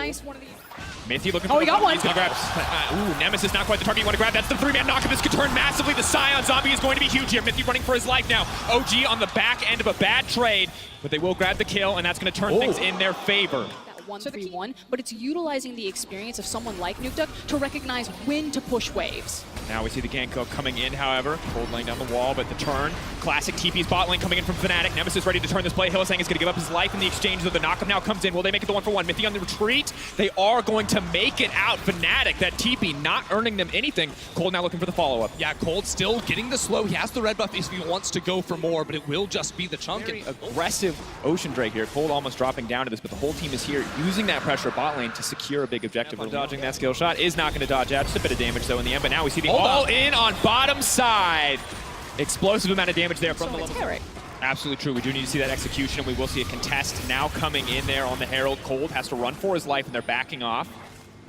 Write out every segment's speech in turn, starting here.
nice one of these. Mithy looking for he got one. He's gonna grab. Ooh, Nemesis not quite the target you want to grab. That's the 3-man knockup. This could turn massively. The Scion zombie is going to be huge here. Mithy running for his life now. OG on the back end of a bad trade, but they will grab the kill, and that's going to turn things in their favor. 1v1, but it's utilizing the experience of someone like Nukeduck to recognize when to push waves. Now we see the gank coming in, however. Cold laying down the wall, but the turn. Classic TP's bot lane coming in from Fnatic. Nemesis ready to turn this play. Hylissang is going to give up his life in the exchange, so the knockup now comes in. Will they make it the 1-for-1? Mithy on the retreat. They are going to make it out. Fnatic, that TP not earning them anything. Cold now looking for the follow-up. Yeah, Cold still getting the slow. He has the red buff if he wants to go for more, but it will just be the chunk. Very aggressive Ocean Drake here. Cold almost dropping down to this, but the whole team is here using that pressure bot lane to secure a big objective. Dodging that skill shot is not going to dodge out. Just a bit of damage though in the end, but now we see the all-in on bottom side. Explosive amount of damage there from the level. Absolutely true. We do need to see that execution, and we will see a contest now coming in there on the Herald. Cold has to run for his life, and they're backing off.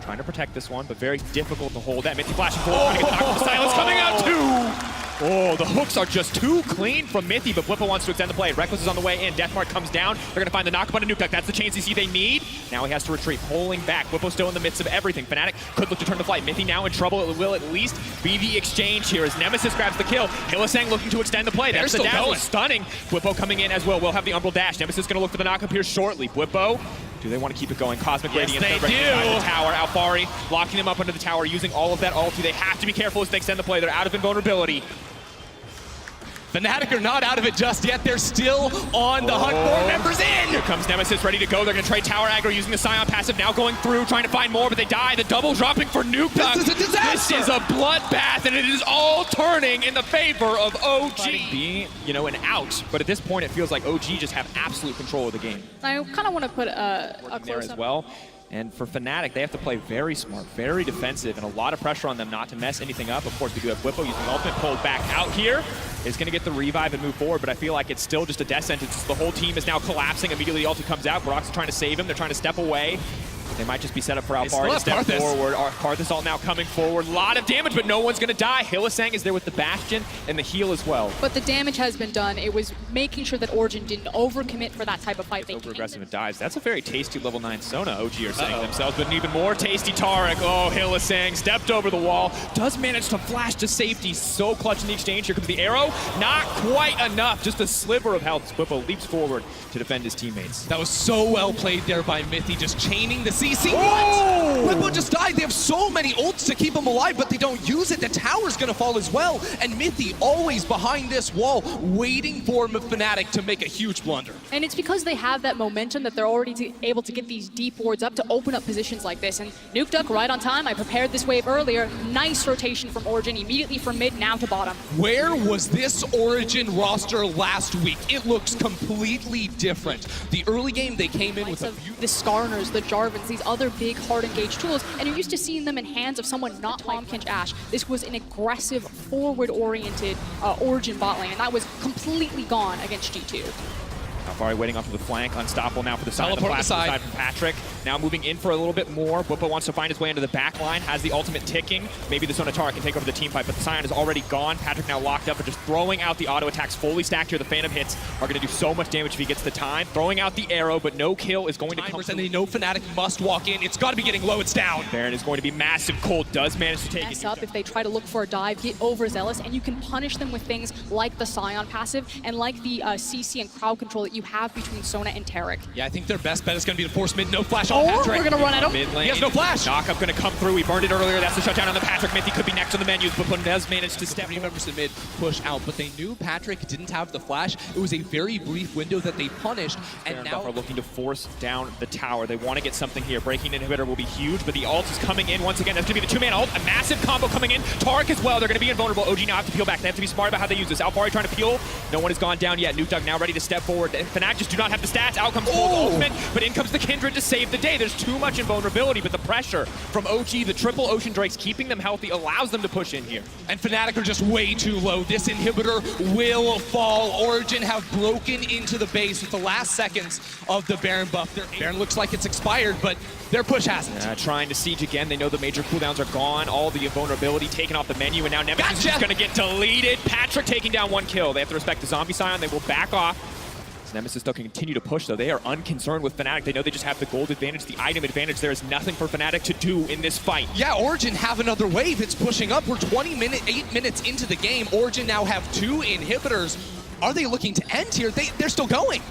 Trying to protect this one, but very difficult to hold that. Mithy flashing forward, trying to get the knock. The silence coming out too! Oh, the hooks are just too clean from Mithy, but Blippo wants to extend the play. Reckless is on the way in. Deathmark comes down. They're going to find the knockup on a Nukeduck. That's the chain CC they need. Now he has to retreat, pulling back. Blippo still in the midst of everything. Fnatic could look to turn the flight. Mithy now in trouble. It will at least be the exchange here as Nemesis grabs the kill. Hylissang looking to extend the play. That's the dazzle. Stunning. Blippo coming in as well. We'll have the Umbral dash. Nemesis going to look for the knockup here shortly. Blippo. Do they want to keep it going? Cosmic Radiance. Yes, they do. The tower. Alfari locking them up under the tower, using all of that ulti. They have to be careful as they extend the play. They're out of invulnerability. Fnatic are not out of it just yet. They're still on the hunt. More members in. Here comes Nemesis ready to go. They're going to trade tower aggro using the Scion passive. Now going through, trying to find more, but they die. The double dropping for Nukeduck. This is a disaster. This is a bloodbath, and it is all turning in the favor of OG. Being, an out, but at this point it feels like OG just have absolute control of the game. I kind of want to put a there close as well. And for Fnatic, they have to play very smart, very defensive, and a lot of pressure on them not to mess anything up. Of course, we do have Blippo using ultimate pulled back out here. Is going to get the revive and move forward, but I feel like it's still just a death sentence. The whole team is now collapsing. Immediately, the ulti comes out. Brock's trying to save him. They're trying to step away. They might just be set up for Alfari to step forward. Karthus all now coming forward. A lot of damage, but no one's going to die. Hylissang is there with the Bastion and the heal as well. But the damage has been done. It was making sure that Origen didn't overcommit for that type of fight. Over-aggressive and dives. That's a very tasty level 9 Sona, OG are saying themselves, but an even more tasty Taric. Oh, Hylissang stepped over the wall. Does manage to flash to safety. So clutch in the exchange. Here comes the arrow. Not quite enough. Just a sliver of health. Blippo leaps forward to defend his teammates. That was so well played there by Mithy, just chaining the CC. Oh! Blippo just died. They have so many ults to keep him alive, but they don't use it. The tower's gonna fall as well. And Mithy always behind this wall, waiting for Fnatic to make a huge blunder. And it's because they have that momentum that they're already able to get these deep wards up to open up positions like this. And Nukeduck right on time. I prepared this wave earlier. Nice rotation from Origen, immediately from mid, now to bottom. Where was this Origen roster last week? It looks completely different. The early game, they came in with the Skarners, the Jarvans, these other big hard engaged tools, and you're used to seeing them in hands of someone not Tahm Kench Ashe. This was an aggressive, forward-oriented Origen bot lane, and that was completely gone against G2. Alfari waiting off of the flank, unstoppable now for the side of the side from Patrick. Now moving in for a little bit more. Blippo wants to find his way into the back line, has the ultimate ticking. Maybe the Sonatara can take over the team fight, but the Scion is already gone. Patrick now locked up, but just throwing out the auto attacks fully stacked here. The Phantom hits are going to do so much damage if he gets the time. Throwing out the arrow, but no kill is going to come. And they know Fnatic must walk in. It's got to be getting low. It's down. Baron is going to be massive. Cold does manage to take it. Up if they try to look for a dive, get overzealous, and you can punish them with things like the Scion passive and like the CC and crowd control that you have between Sona and Taric. Yeah, I think their best bet is going to be to force mid. No flash on Patrick. We're going to run at him. Mid lane. He has no flash. Knockup going to come through. We burned it earlier. That's the shutdown on the Patrick. Mithy could be next on the menus, but does manage to step. Members in mid push out, but they knew Patrick didn't have the flash. It was a very brief window that they punished, and now are looking to force down the tower. They want to get something here. Breaking inhibitor will be huge, but the ult is coming in once again. That's going to be the 2-man ult. A massive combo coming in. Taric as well. They're going to be invulnerable. OG now have to peel back. They have to be smart about how they use this. Alfari trying to peel. No one has gone down yet. Nukeduck now ready to step forward. Fnatic just do not have the stats. Out comes Cold's ultimate, but in comes the Kindred to save the day. There's too much invulnerability, but the pressure from OG, the triple Ocean Drakes, keeping them healthy, allows them to push in here. And Fnatic are just way too low. This inhibitor will fall. Origen have broken into the base with the last seconds of the Baron buff. Baron looks like it's expired, but their push hasn't. Trying to siege again. They know the major cooldowns are gone. All the invulnerability taken off the menu, and now Nemesis is going to get deleted. Patrick taking down one kill. They have to respect the zombie Scion. They will back off. Nemesis, though, can continue to push, though. They are unconcerned with Fnatic. They know they just have the gold advantage, the item advantage. There is nothing for Fnatic to do in this fight. Yeah, Origen have another wave. It's pushing up. We're 8 minutes into the game. Origen now have 2 inhibitors. Are they looking to end here? They're still going.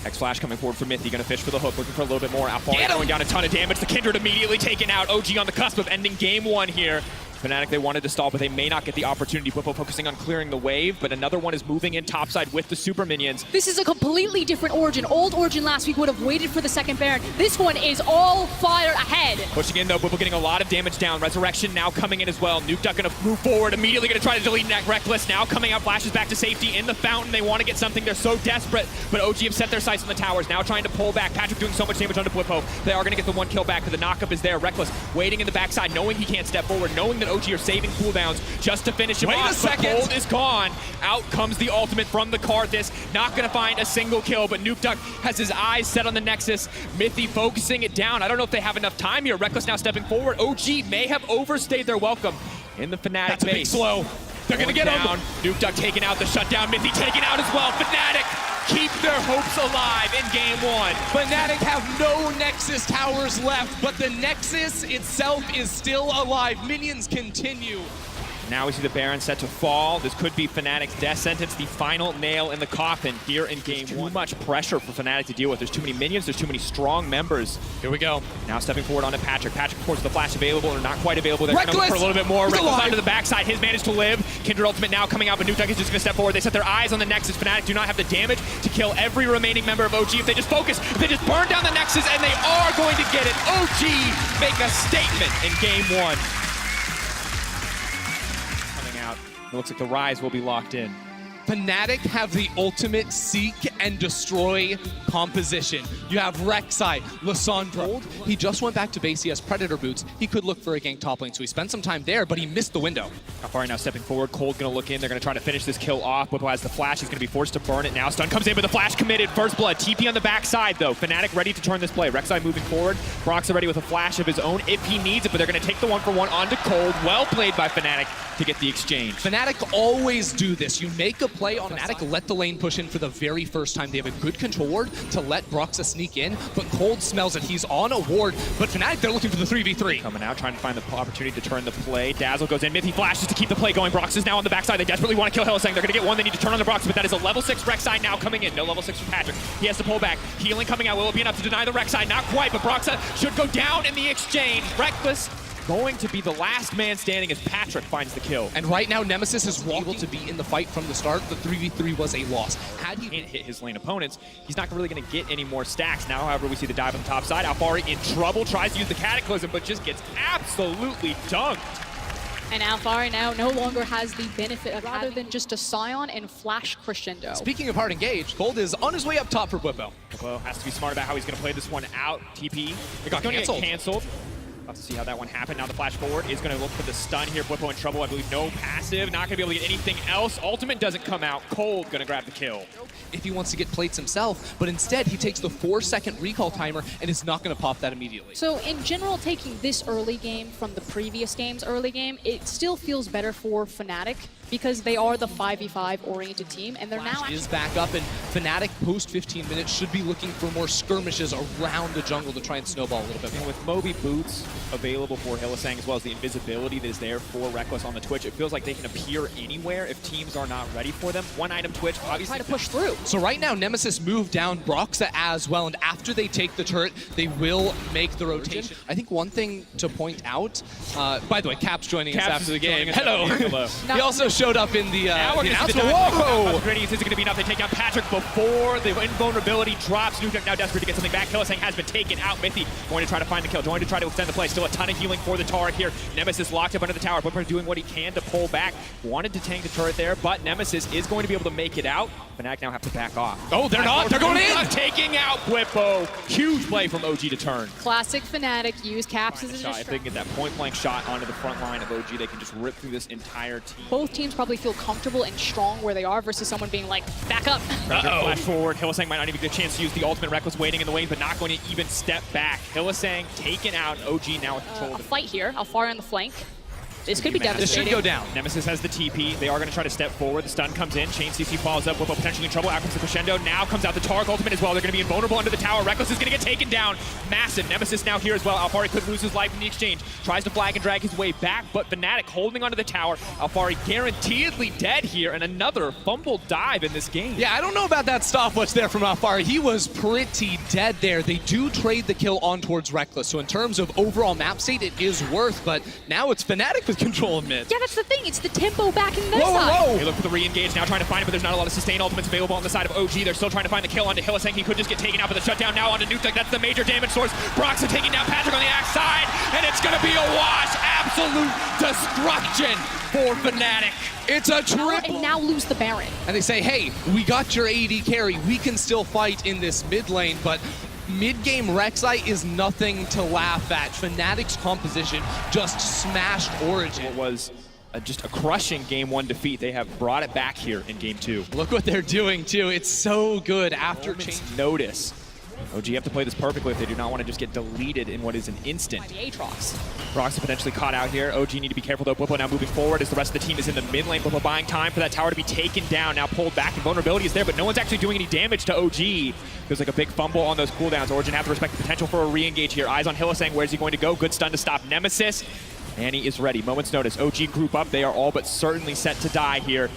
X-Flash coming forward for Mythy, gonna fish for the hook, looking for a little bit more. Alpha going down a ton of damage. The Kindred immediately taken out. OG on the cusp of ending game 1 here. Fnatic, they wanted to stall, but they may not get the opportunity. Bwipo focusing on clearing the wave, but another one is moving in topside with the super minions. This is a completely different Origen. Old Origen last week would have waited for the second Baron. This one is all fire ahead. Pushing in though, Bwipo getting a lot of damage down. Resurrection now coming in as well. Nuke Duck gonna move forward, immediately gonna try to delete Reckless. Now coming out, flashes back to safety in the fountain. They want to get something, they're so desperate, but OG have set their sights on the towers. Now trying to pull back. Patrick doing so much damage onto Bwipo. They are gonna get the 1 kill back, but the knockup is there. Reckless waiting in the backside, knowing he can't step forward, knowing that OG are saving cooldowns just to finish him off. Wait a second. Cold is gone. Out comes the ultimate from the Karthus. Not gonna find a single kill, but Nuke Duck has his eyes set on the Nexus. Mythy focusing it down. I don't know if they have enough time here. Reckless now stepping forward. OG may have overstayed their welcome in the Fnatic That's a big base. slow. They're gonna get down. him. Nuke Duck taken out, the shutdown. Mythy taken out as well. Fnatic keep their hopes alive in game 1. Fnatic have no Nexus towers left, but the Nexus itself is still alive. Minions continue. Now we see the Baron set to fall. This could be Fnatic's death sentence, the final nail in the coffin here in game 1. Too much pressure for Fnatic to deal with. There's too many minions, there's too many strong members. Here we go. Now stepping forward onto Patrick. Patrick, of course, the flash available or not quite available. They're Reckless! gonna look for a little bit more. He's Reckless alive. onto the backside. His managed to live. Kindred ultimate now coming out, but Nuke Duck is just gonna step forward. They set their eyes on the Nexus. Fnatic do not have the damage to kill every remaining member of OG. If they just focus, if they just burn down the Nexus, and they are going to get it. OG make a statement in game 1. It looks like the Rise will be locked in. Fnatic have the ultimate seek and destroy composition. You have Rek'Sai, Lissandra. He just went back to base. He has Predator boots. He could look for a gank top lane, so he spent some time there, but he missed the window. Alfari now stepping forward. Cold gonna look in. They're gonna try to finish this kill off. Bwipo has the flash. He's gonna be forced to burn it now. Stun comes in, but the flash committed. First blood. TP on the backside though. Fnatic ready to turn this play. Rek'Sai moving forward. Broxah ready with a flash of his own if he needs it, but they're gonna take the 1-for-1 onto Cold. Well played by Fnatic to get the exchange. Fnatic always do this. You make a play on Fnatic, let the lane push in for the very first time. They have a good control ward to let Broxah sneak in, but Cold smells it. He's on a ward, but Fnatic, they're looking for the 3v3. Coming out, trying to find the opportunity to turn the play. Dazzle goes in. Mythy flashes to keep the play going. Broxah's now on the backside. They desperately want to kill Hylissang. They're going to get one. They need to turn on the Broxah, but that is a level 6 Rek'Sai now coming in. No level 6 for Patrick. He has to pull back. Healing coming out. Will it be enough to deny the Rek'Sai? Not quite, but Broxah should go down in the exchange. Reckless going to be the last man standing as Patrick finds the kill. And right now, Nemesis is able to be in the fight from the start. The 3v3 was a loss. Had he can't hit his lane opponents, he's not really going to get any more stacks. Now, however, we see the dive on the top side. Alfari in trouble, tries to use the Cataclysm, but just gets absolutely dunked. And Alfari now no longer has the benefit of rather than just a Scion and Flash Crescendo. Speaking of hard engaged, Cold is on his way up top for Bwipo. Bwipo has to be smart about how he's going to play this one out. TP. It got canceled. Let's see how that one happened. Now the flash forward is going to look for the stun here. Bwipo in trouble. I believe no passive. Not going to be able to get anything else. Ultimate doesn't come out. Cold going to grab the kill. If he wants to get plates himself, but instead he takes the 4-second recall timer and is not going to pop that immediately. So in general, taking this early game from the previous game's early game, it still feels better for Fnatic because they are the 5v5 oriented team, and they're Flash now is back up, and Fnatic post 15 minutes should be looking for more skirmishes around the jungle to try and snowball a little bit more. And with Moby boots available for Hylissang, as well as the invisibility that is there for Reckless on the Twitch, it feels like they can appear anywhere if teams are not ready for them. One item Twitch, obviously. Try to push through. So right now, Nemesis moved down Broxah as well, and after they take the turret, they will make the rotation. I think one thing to point out, by the way, Caps joining us after the game. Hello. He also showed up in the announcement. Whoa! Gradient isn't going to be enough. They take out Patrick before the invulnerability drops. Nuke Duck now desperate to get something back. Hylissang has been taken out. Mythy going to try to find the kill, going to try to extend the play. Still a ton of healing for the turret here. Nemesis locked up under the tower. Bwipo doing what he can to pull back. Wanted to tank the turret there, but Nemesis is going to be able to make it out. Fnatic now have to back off. Oh, they're not. They're going in. Taking out Bwipo. Huge play from OG to turn. Classic Fnatic, use Caps as a shot. If they can get that point-blank shot onto the front line of OG, they can just rip through this entire team. Both teams probably feel comfortable and strong where they are versus someone being like, back up. Flash forward. Hylissang might not even get a chance to use the ultimate. Reckless waiting in the wings, but not going to even step back. Hylissang taken out. OG now with control of A the fight here. Alfari on the flank. This could be massive. This devastating. should go down. Nemesis has the TP. They are going to try to step forward. The stun comes in. Chain CC follows up. Whippo potentially in trouble. Out comes the crescendo. Now comes out the Targ ultimate as well. They're going to be invulnerable under the tower. Reckless is going to get taken down. Massive. Nemesis now here as well. Alphari could lose his life in the exchange. Tries to flag and drag his way back, but Fnatic holding onto the tower. Alphari guaranteedly dead here, and another fumble dive in this game. Yeah, I don't know about that stopwatch there from Alphari. He was pretty dead there. They do trade the kill on towards Reckless, so in terms of overall map state, it is worth, but now it's Fnatic with control of mid. Yeah, that's the thing. It's the tempo back in their Whoa, side. whoa, whoa. They look for the re-engage, now trying to find it, but there's not a lot of sustained ultimates available on the side of OG. They're still trying to find the kill onto Hylissang. He could just get taken out, but the shutdown now onto Nuke. That's the major damage source. Broxah taking down Patrick on the axe side, and it's going to be a wash. Absolute destruction for Fnatic. It's a triple. And now lose the Baron. And they say, hey, we got your AD carry. We can still fight in this mid lane, but mid-game Rek'Sai is nothing to laugh at. Fnatic's composition just smashed Origen. It was just a crushing Game 1 defeat. They have brought it back here in Game 2. Look what they're doing, too. It's so good after change. Notice. OG have to play this perfectly if they do not want to just get deleted in what is an instant. By the Aatrox. Broxah potentially caught out here. OG need to be careful though. Whippo now moving forward as the rest of the team is in the mid lane. Whippo buying time for that tower to be taken down. Now pulled back and vulnerability is there, but no one's actually doing any damage to OG. Feels like a big fumble on those cooldowns. Origen have to respect the potential for a re-engage here. Eyes on Hylissang. Where's he going to go? Good stun to stop Nemesis. And he is ready. Moment's notice. OG group up. They are all but certainly set to die here.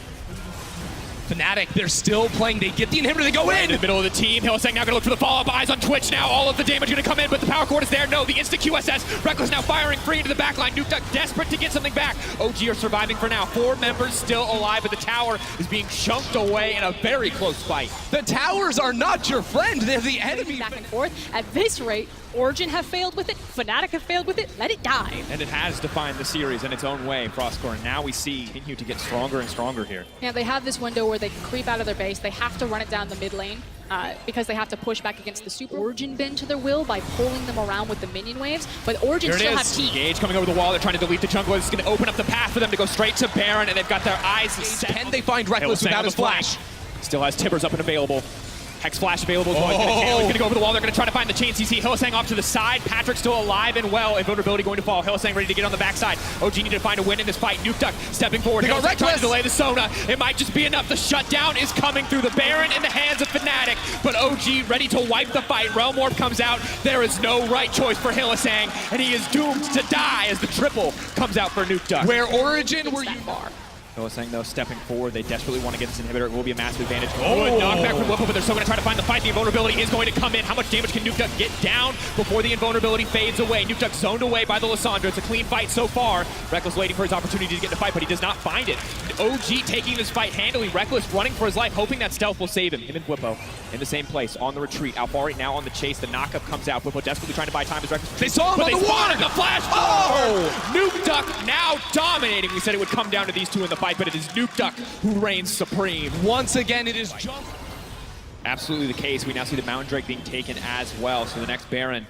Fnatic, they're still playing. They get the inhibitor, they go in! In the middle of the team, Hylissang now gonna look for the follow-up. Eyes on Twitch now, all of the damage gonna come in, but the power cord is there. No, the instant QSS. Reckless now firing free into the backline. Nuke desperate to get something back. OG are surviving for now. 4 members still alive, but the tower is being chunked away in a very close fight. The towers are not your friend, they're the enemy. Back and forth. At this rate, Origen have failed with it, Fnatic have failed with it, let it die. And it has defined the series in its own way, Frostcore. And now we see continue to get stronger and stronger here. Yeah, they have this window where they can creep out of their base. They have to run it down the mid lane because they have to push back against the super. Origen bend to their will by pulling them around with the minion waves, but Origen still have teeth. Engage coming over the wall. They're trying to delete the jungle. This is going to open up the path for them to go straight to Baron, and they've got their eyes set. Can they find Reckless without his flash? Still has Tibbers up and available. Hex Flash available as well. He's going to go over the wall. They're going to try to find the chain CC. Hylissang off to the side. Patrick still alive and well. Invulnerability going to fall. Hylissang ready to get on the backside. OG need to find a win in this fight. Nuke stepping forward. They trying to delay the Sona. It might just be enough. The shutdown is coming through the Baron in the hands of Fnatic. But OG ready to wipe the fight. Realm Orb comes out. There is no right choice for Hylissang, and he is doomed to die as the triple comes out for Nuke. Where Origen were you far? Hylissang though stepping forward. They desperately want to get this inhibitor. It will be a massive advantage. Good knockback from Whippo, but they're still going to try to find the fight. The invulnerability is going to come in. How much damage can Nuke get down before the invulnerability fades away? Nuke zoned away by the Lissandra. It's a clean fight so far. Reckless waiting for his opportunity to get in the fight, but he does not find it. OG taking this fight handily. Reckless running for his life, hoping that stealth will save him. Him and Whippo in the same place on the retreat. Alphari now on the chase. The knockup comes out. Whippo desperately trying to buy time as Reckless. They saw him on the water! The flash forward! Nuke now dominating. We said it would come down to these two in the fight, but it is Nuke who reigns supreme. Once again, it is just absolutely the case. We now see the Mountain Drake being taken as well. So the next Baron,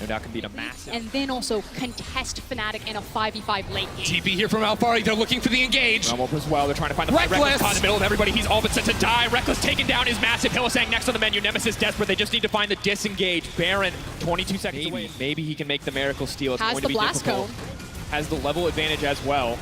no doubt, can beat a massive. And then also contest Fnatic in a 5v5 late game. TP here from Alphari. They're looking for the engage. Realm Orb as well. They're trying to find the fight. Reckless caught in the middle of everybody. He's all but set to die. Reckless taken down is massive. Hylissang next on the menu. Nemesis desperate. They just need to find the disengage. Baron 22 seconds away. Maybe he can make the miracle steal. It's Has going the to be blast difficult. cone. Has the level advantage as well.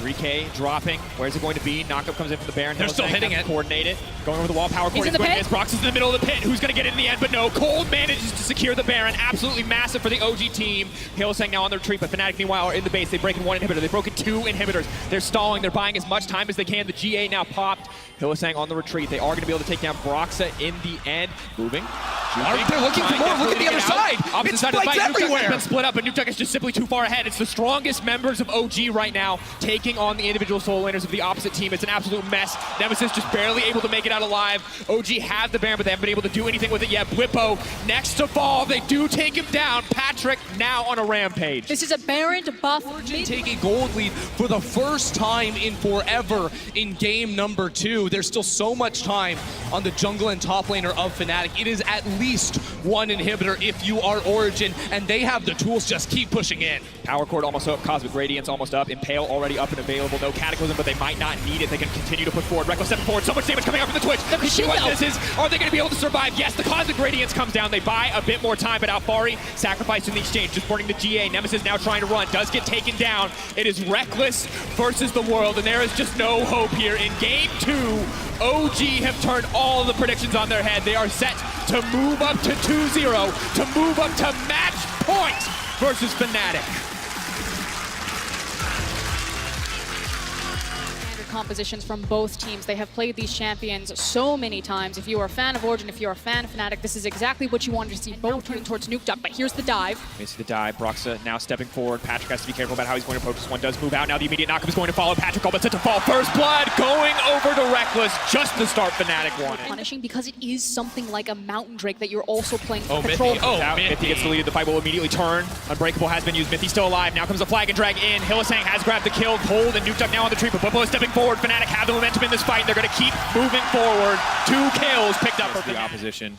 3K dropping. Where's it going to be? Knockup comes in from the Baron. They're still hitting it. Coordinate it. Going over the wall. Power cord is going to miss. Brox is in the middle of the pit. Who's going to get it in the end? But no. Cold manages to secure the Baron. Absolutely massive for the OG team. Hylissang now on the retreat, but Fnatic meanwhile are in the base. They've broken 1 inhibitor. They've broken 2 inhibitors. They're stalling. They're buying as much time as they can. The GA now popped. Hylissang on the retreat. They are going to be able to take down Broxah in the end. Moving. They're looking for more. Look at the other side. Opposite side of the fight. Everywhere. Nuke has been split up, but Nuke is just simply too far ahead. It's the strongest members of OG right now taking on the individual solo laners of the opposite team. It's an absolute mess. Nemesis just barely able to make it out alive. OG have the Baron, but they haven't been able to do anything with it yet. Whippo next to fall. They do take him down. Patrick now on a rampage. This is a Baron to buff. Origen take a gold lead for the first time in forever in game number 2. There's still so much time on the jungle and top laner of Fnatic. It is at least one inhibitor if you are Origen, and they have the tools. Just keep pushing in. Power Chord almost up, Cosmic Radiance almost up, Impale already up and available. No Cataclysm, but they might not need it. They can continue to push forward. Reckless stepping forward. So much damage coming out from the Twitch. See what this is. Are they going to be able to survive? Yes, the Cosmic Radiance comes down. They buy a bit more time, but Alphari sacrificed in the exchange, just burning the GA. Nemesis now trying to run, does get taken down. It is Reckless versus the world, and there is just no hope here. In game 2, OG have turned all the predictions on their head. They are set to move up to 2-0, to move up to match point versus Fnatic. Compositions from both teams. They have played these champions so many times. If you are a fan of Origen, if you're a fan of Fnatic, this is exactly what you wanted to see, both turning towards Nukeduck. But here's the dive. You see the dive. Broxa now stepping forward. Patrick has to be careful about how he's going to approach this one. Does move out now. The immediate knockup is going to follow. Patrick all but set to fall. First blood going over to Reckless just to start Fnatic wanted. Punishing because it is something like a Mountain Drake that you're also playing for Oh, control. Mithy. Oh, Mithy gets deleted. The fight will immediately turn. Unbreakable has been used. Mithy still alive. Now comes the flag and drag in. Hylissang has grabbed the kill. Cold and Nukeduck now on the tree. But Bwipo is stepping forward. Fnatic have the momentum in this fight. They're going to keep moving forward. 2 kills picked up for the opposition.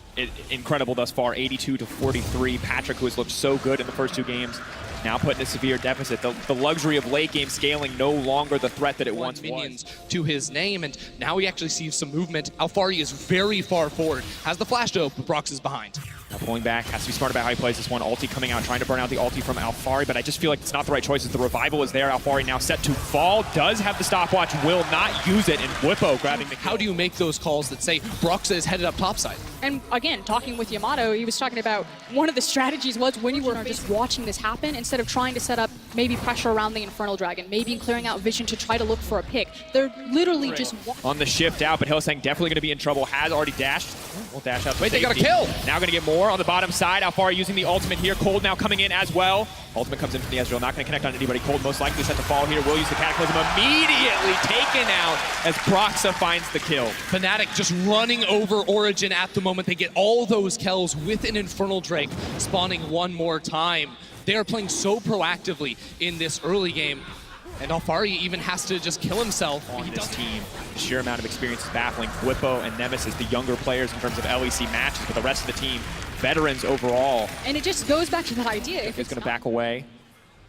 Incredible thus far. 82-43. Patrick, who has looked so good in the first 2 games, now put in a severe deficit. The luxury of late game scaling no longer the threat that it once minions was. to his name, and now he actually sees some movement. Alphari is very far forward. Has the flash though, but Brox is behind. Now pulling back, has to be smart about how he plays this one. Ulti coming out, trying to burn out the ulti from Alphari, but I just feel like it's not the right choices. The revival is there. Alphari now set to fall, does have the stopwatch, will not use it, and Bwipo grabbing the kill. How do you make those calls that say Broxa is headed up topside? And again, talking with Yamato, he was talking about one of the strategies was when you were just watching this happen, instead of trying to set up maybe pressure around the Infernal Dragon, maybe clearing out vision to try to look for a pick. They're literally just on the shift out, but Hylissang definitely going to be in trouble. Has already dashed. Will dash out. Wait, they got a kill. Now going to get more on the bottom side. Alphari using the ultimate here. Cold now coming in as well. Ultimate comes in from the Ezreal. Not going to connect on anybody. Cold most likely set to fall here. Will use the Cataclysm. Immediately taken out as Broxa finds the kill. Fnatic just running over Origen at the moment. They get all those kills with an Infernal Drake spawning one more time. They are playing so proactively in this early game. And Alphari even has to just kill himself on this team. The sheer amount of experience is baffling. Bwipo and Nemesis, the younger players in terms of LEC matches, but the rest of the team, veterans overall. And it just goes back to that idea. If it's going to back away.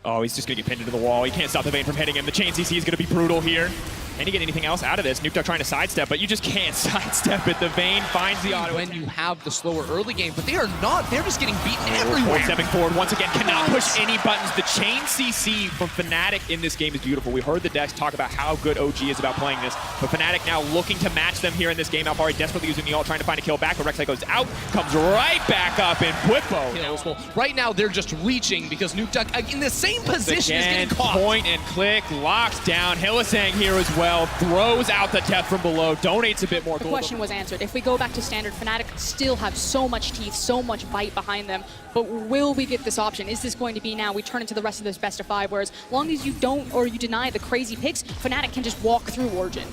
Oh, he's just going to get pinned into the wall. He can't stop the Vayne from hitting him. The chain CC is going to be brutal here. Can he get anything else out of this? Nukeduck trying to sidestep, but you just can't sidestep it. The Vayne finds the auto. When you have the slower early game, but they are not. They're just getting beaten everywhere. Stepping forward once again, cannot push any buttons. The chain CC from Fnatic in this game is beautiful. We heard the decks talk about how good OG is about playing this, but Fnatic now looking to match them here in this game. Alphari desperately using the ult, trying to find a kill back, but Rek'Sai goes out, comes right back up, and Bwipo. Well, right now they're just reaching because Nukeduck in the same position is getting caught. Point and click, locks down. Hylissang here as well, throws out the death from below, donates a bit more. The question was answered. If we go back to standard, Fnatic still have so much teeth, so much bite behind them, but will we get this option? Is this going to be now we turn into the rest of this best of 5, whereas as long as you don't or you deny the crazy picks, Fnatic can just walk through Origen.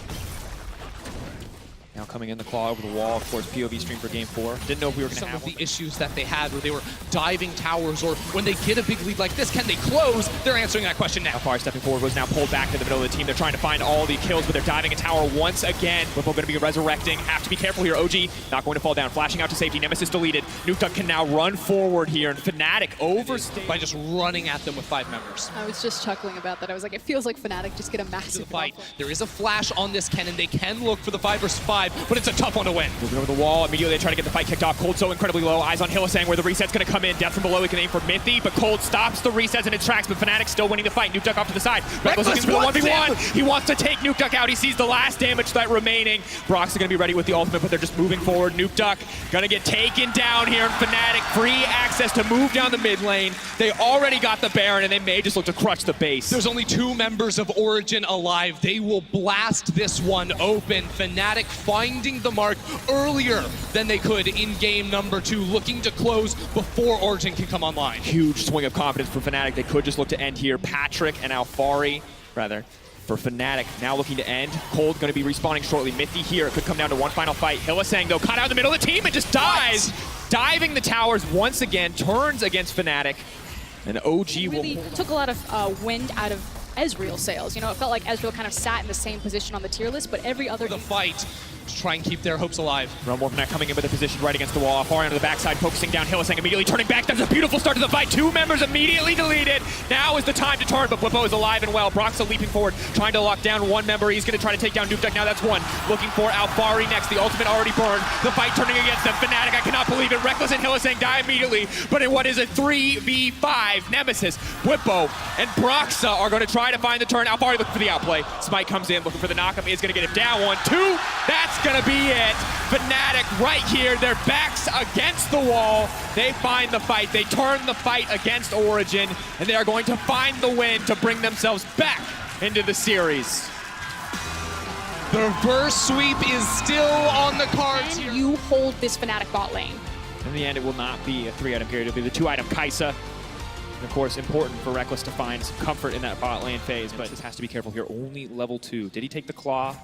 Now coming in the claw over the wall, of course, POV stream for game 4. Didn't know if we were going to have some of the issues that they had where they were diving towers, or when they get a big lead like this, can they close? They're answering that question now. Alphari stepping forward was now pulled back to the middle of the team. They're trying to find all the kills, but they're diving a tower once again. Bwipo going to be resurrecting. Have to be careful here. OG not going to fall down. Flashing out to safety. Nemesis deleted. Nukeduck can now run forward here, and Fnatic overstays by just running at them with 5 members. I was just chuckling about that. I was like, it feels like Fnatic just get a massive fight. There is a flash on this cannon. They can look for the 5 versus 5, but it's a tough one to win. Moving over the wall, immediately they try to get the fight kicked off. Cold so incredibly low. Eyes on Hylissang where the reset's going to come in. Death from below, he can aim for Mithy, but Cold stops the resets in its tracks, but Fnatic still winning the fight. Nukeduck off to the side. Reckless looking for the 1v1. He wants to take Nukeduck out. He sees the last damage threat remaining. Brox is going to be ready with the ultimate, but they're just moving forward. Nukeduck going to get taken down here, and Fnatic free access to move down the mid lane. They already got the Baron, and they may just look to crutch the base. There's only 2 members of Origen alive. They will blast this one open. Fnatic finding the mark earlier than they could in game number 2, looking to close before Origen can come online. Huge swing of confidence for Fnatic. They could just look to end here. Patrick and Alphari, rather, for Fnatic now looking to end. Cold going to be respawning shortly. Mithy here. It could come down to one final fight. Hylissang, though, caught out in the middle of the team and just dies. Diving the towers once again, turns against Fnatic. And OG really took a lot of wind out of Ezreal's sails. You know, it felt like Ezreal kind of sat in the same position on the tier list, but every other the fight to try and keep their hopes alive. Fnatic coming in with a position right against the wall. Far onto the backside, focusing down. Hylissang immediately turning back. That's a beautiful start to the fight. 2 members immediately deleted. Now is the time to turn, but Bwipo is alive and well. Broxah leaping forward, trying to lock down 1 member. He's going to try to take down Nukeduck. Now that's 1. Looking for Alphari next. The ultimate already burned. The fight turning against them. Fnatic, I cannot believe it. Reckless and Hylissang die immediately, but in what is a 3v5, Nemesis, Bwipo, and Broxah are going to try to find the turn. Alphari looking for the outplay. Smite comes in, looking for the knockup. Is going to get him down. 1, 2. That's going to be it. Fnatic right here. Their backs against the wall. They find the fight. They turn the fight against Origen, and they are going to find the win to bring themselves back into the series. The reverse sweep is still on the cards. And you hold this Fnatic bot lane. In the end, it will not be a 3-item period. It'll be the 2-item Kai'Sa. And of course, important for Reckless to find some comfort in that bot lane phase, but this has to be careful here. Only level 2. Did he take the claw?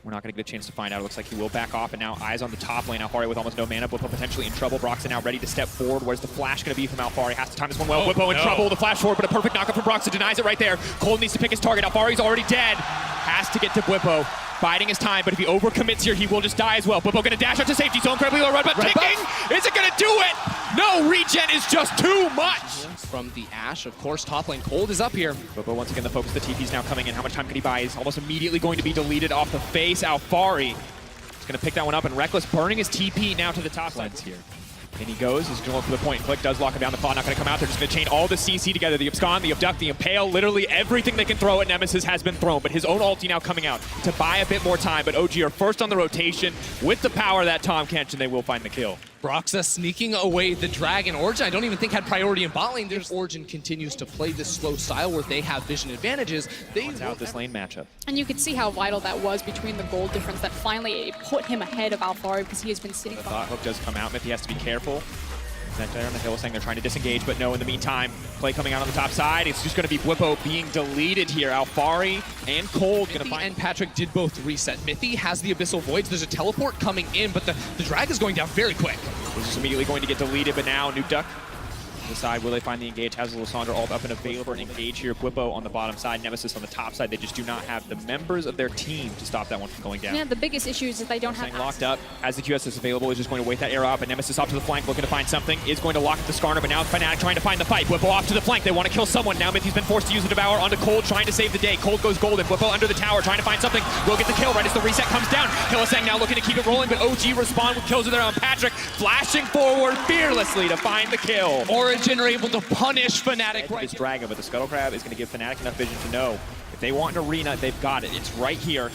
We're not going to get a chance to find out. It looks like he will back off, and now eyes on the top lane. Alphari with almost no mana. Bwipo potentially in trouble. Broxah now ready to step forward. Where's the flash going to be from Alphari? Has to time this one well. Bwipo in trouble. The flash forward, but a perfect knockup from Broxah denies it right there. Cold needs to pick his target. Alphari's already dead. Has to get to Bwipo. Biding his time, but if he overcommits here, he will just die as well. Bwipo going to dash out to safety. So incredibly low red, but kicking isn't going to do it. No, regen is just too much. From the Ashe, of course, top lane. Cold is up here. Bwipo once again the focus. The TP's now coming in. How much time can he buy? He's almost immediately going to be deleted off the face. Alphari is going to pick that one up, and Reckless burning his TP now to the top side here. And he goes, he's going for the point. Click does lock him down. The claw not going to come out. They're just going to chain all the CC together. The Abscond, the Abduct, the Impale, literally everything they can throw at Nemesis has been thrown. But his own ulti now coming out to buy a bit more time. But OG are first on the rotation with the power of that Tahm Kench, and they will find the kill. Broxah sneaking away the Dragon. Origen, I don't even think had priority in bot lane. There's Origen continues to play this slow style where they have vision advantages. They out this lane matchup. And you could see how vital that was between the gold difference that finally put him ahead of Alphari because he has been sitting The thought hook does come out. Mythy has to be careful. That there on the hill saying they're trying to disengage, but no, in the meantime, play coming out on the top side. It's just going to be Bwipo being deleted here. Alphari and Cold going to find... and Patrick did both reset. Mythy has the Abyssal Voids. There's a teleport coming in, but the drag is going down very quick. He's just immediately going to get deleted, but now Nukeduck on the side. Will they find the engage? Has Lissandra all up and available for an engage here. Bwipo on the bottom side, Nemesis on the top side. They just do not have the members of their team to stop that one from going down. Yeah, the biggest issue is that they don't have locked up. As the QS is available, is just going to wait that arrow up, and Nemesis off to the flank, looking to find something. Is going to lock the Skarner, but now Fnatic trying to find the fight. Bwipo off to the flank. They want to kill someone. Now Mythy's been forced to use the Devour onto Cold, trying to save the day. Cold goes golden. Bwipo under the tower, trying to find something. Will get the kill right as the reset comes down. Hylissang now looking to keep it rolling, but OG respond with kills there on Patrick, flashing forward fearlessly to find the kill. Origen are able to punish Fnatic right. This Dragon, but the Scuttle Crab is going to give Fnatic enough vision to know if they want an arena, they've got it. It's right here.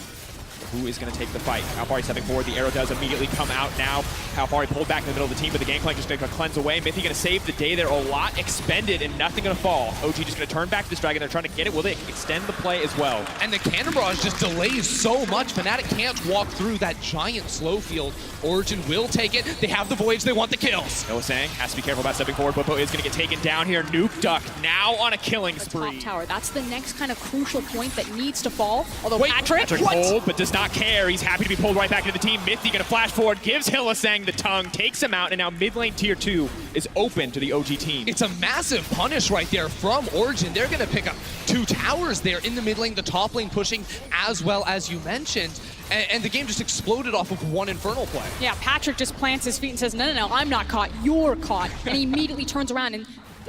Who is going to take the fight? Alphari stepping forward. The arrow does immediately come out now. Alphari pulled back in the middle of the team, but the Gangplank just going to cleanse away. Mythy going to save the day there. A lot expended and nothing going to fall. OG just going to turn back this Dragon. They're trying to get it. Will they extend the play as well? And the Cannon Barrage just delays so much. Fnatic can't walk through that giant slow field. Origen will take it. They have the Voyage. They want the kills. Hylissang has to be careful about stepping forward. Bwipo is going to get taken down here. Nukeduck now on a killing spree. Top tower. That's the next kind of crucial point that needs to fall. Although Wait, Patrick hold, but does not care. He's happy to be pulled right back into the team. Mythy going to flash forward, gives Hylissang the tongue, takes him out, and now mid lane tier 2 is open to the OG team. It's a massive punish right there from Origen. They're going to pick up 2 towers there in the mid lane, the top lane pushing as well as you mentioned. And the game just exploded off of one Infernal play. Yeah, Patrick just plants his feet and says, no, I'm not caught, you're caught. And he immediately turns around, and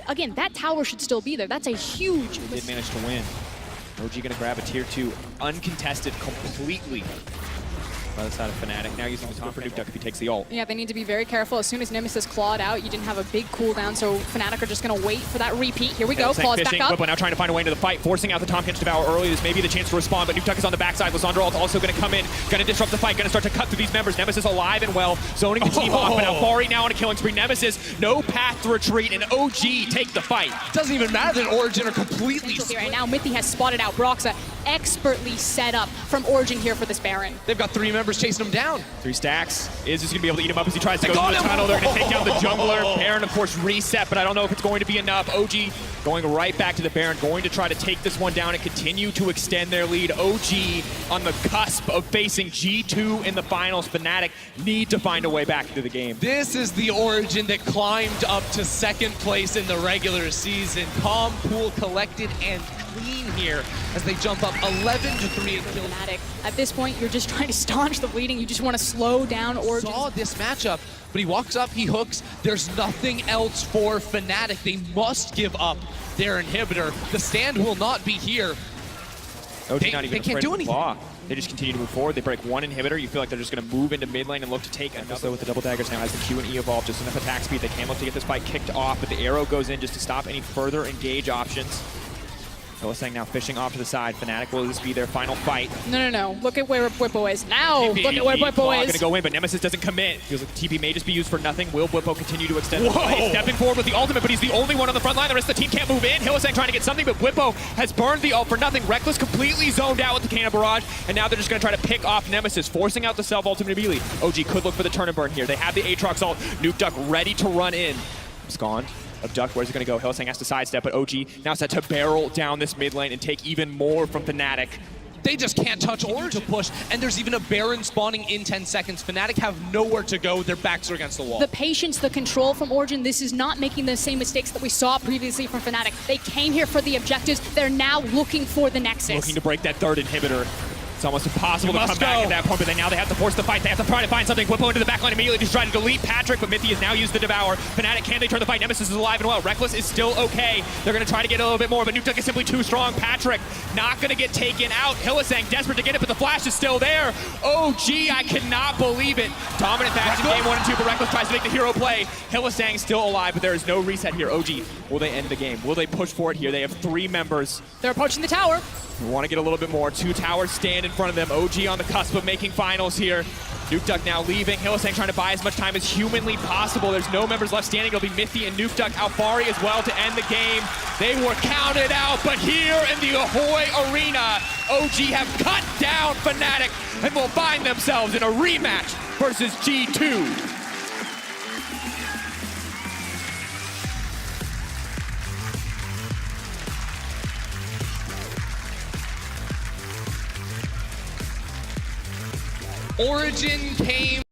again, that tower should still be there. That's a huge... He did manage to win. OG going to grab a tier 2, uncontested completely by the side of Fnatic. Now using the top for Nukeduck if he takes the ult. Yeah, they need to be very careful. As soon as Nemesis clawed out, you didn't have a big cooldown, so Fnatic are just going to wait for that repeat. Here we go, claws back up. Bwipo now trying to find a way into the fight, forcing out the Tahm Kench Devour early. This may be the chance to respond, but Nukeduck is on the backside. Lissandra ult also going to come in, going to disrupt the fight, going to start to cut through these members. Nemesis alive and well, zoning the team off, but Alphari now on a killing spree. Nemesis, no path to retreat, and OG take the fight. Doesn't even matter that Origen are completely... Right now, Mythy has spotted out Broxah, expertly set up from Origen here for this Baron. They've got 3 members chasing him down. 3 stacks. Is just going to be able to eat him up as he tries to go through the tunnel. They're going to take down the jungler. Baron, of course, reset, but I don't know if it's going to be enough. OG going right back to the Baron, going to try to take this one down and continue to extend their lead. OG on the cusp of facing G2 in the finals. Fnatic need to find a way back into the game. This is the Origen that climbed up to 2nd place in the regular season. Calm, cool, collected, and clean here as they jump up 11-3 and kill. Fnatic. At this point, you're just trying to staunch the bleeding. You just want to slow down Origen. Saw this matchup, but he walks up, he hooks. There's nothing else for Fnatic. They must give up their inhibitor. The stand will not be here. They can't do anything. They just continue to move forward. They break one inhibitor. You feel like they're just going to move into mid lane and look to take another. So with the double daggers now, as the Q and E evolve, just enough attack speed. They can look to get this fight kicked off, but the arrow goes in just to stop any further engage options. LSang now fishing off to the side. Fnatic will this be their final fight. No. Look at where Bwipo is. Now, look at where Bwipo is. Going to go in, but Nemesis doesn't commit. Feels like the TP may just be used for nothing. Will Bwipo continue to extend the fight? Stepping forward with the ultimate, but he's the only one on the front line. The rest of the team can't move in. LSang trying to get something, but Bwipo has burned the ult for nothing. Reckless completely zoned out with the Cannon Barrage, and now they're just going to try to pick off Nemesis, forcing out the self-ultimate immediately. OG could look for the turn and burn here. They have the Aatrox ult. Nuke Duck ready to run in. Sconed. Abduct, where's it going to go? Hillsang has to sidestep, but OG now set to barrel down this mid lane and take even more from Fnatic. They just can't touch Origen to push, and there's even a Baron spawning in 10 seconds. Fnatic have nowhere to go. Their backs are against the wall. The patience, the control from Origen, this is not making the same mistakes that we saw previously from Fnatic. They came here for the objectives. They're now looking for the Nexus. Looking to break that third inhibitor. It's almost impossible to come back at that point, but now they have to force the fight. They have to try to find something. Bwipo into the backline immediately, just trying to delete Patrick, but Mithy has now used the Devour. Fnatic, can they turn the fight? Nemesis is alive and well. Reckless is still okay. They're going to try to get a little bit more, but Nuke Duck is simply too strong. Patrick not going to get taken out. Hillsang desperate to get it, but the flash is still there. OG, I cannot believe it. Dominant match in game 1 and 2, but Reckless tries to make the hero play. Hillsang still alive, but there is no reset here. OG, will they end the game? Will they push for it here? They have 3 members. They're approaching the tower. We want to get a little bit more. 2 towers stand in front of them. OG on the cusp of making finals here. Nuke Duck now leaving. Hillsang trying to buy as much time as humanly possible. There's no members left standing. It'll be Mithy and Nuke Duck. Alfari as well to end the game. They were counted out, but here in the Ahoy Arena, OG have cut down Fnatic and will find themselves in a rematch versus G2. Origen came